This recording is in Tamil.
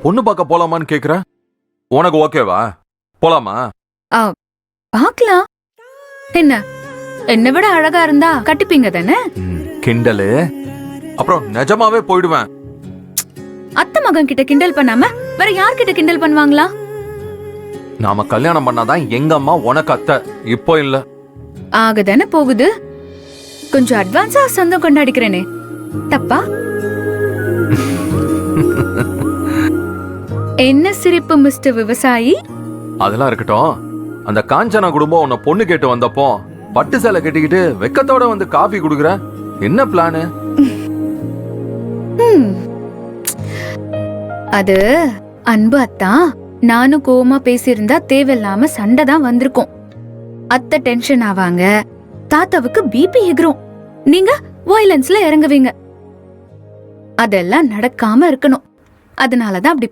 பொண்ணு பார்க்க போலாமான்னு கேக்குற? உனக்கு ஓகேவா? போலாமா? பாக்கலாம். என்ன என்னை விட அழகா இருந்தா கட்டிப்பீங்க தானே? கிண்டலு. அப்புறம் நிஜமாவே போயிடுவேன். அத்தை மகன் கிட்ட கிண்டல் பண்ணாம வேற யார்கிட்ட கிண்டல் பண்ணுவாங்களா? நாம கல்யாணம் பண்ணாதான் எங்க அம்மா உனக்கு அத்தை, இப்போ இல்ல. ஆகதானே போகுது. கொஞ்சம் அட்வான்ஸா சொந்தம் கொண்டாடிக்கிறேனே, தப்பா? என்ன சிரிப்பு மிஸ்டர் விவசாயி? அதெல்லாம் இருக்கட்டும். அந்த காஞ்சனா குடும்பம் உன்னை பொண்ணு கேட்டு வந்தப்போ பட்டு சேலை கட்டிக்கிட்டு வெக்கத்தோட வந்து காபி குடுக்குற, என்ன பிளானு? அது அன்பு அத்தா. நானும் கோவமா பேசியிருந்தா தேவையில்லாம சண்டை தான் வந்திருக்கும். அத்தை டென்ஷன் ஆவாங்க, தாத்தாவுக்கு பிபி எகிரும், நீங்க வயலன்ஸ்ல இறங்குவீங்க. அதெல்லாம் நடக்காம இருக்கணும். அதனாலதான் அப்படி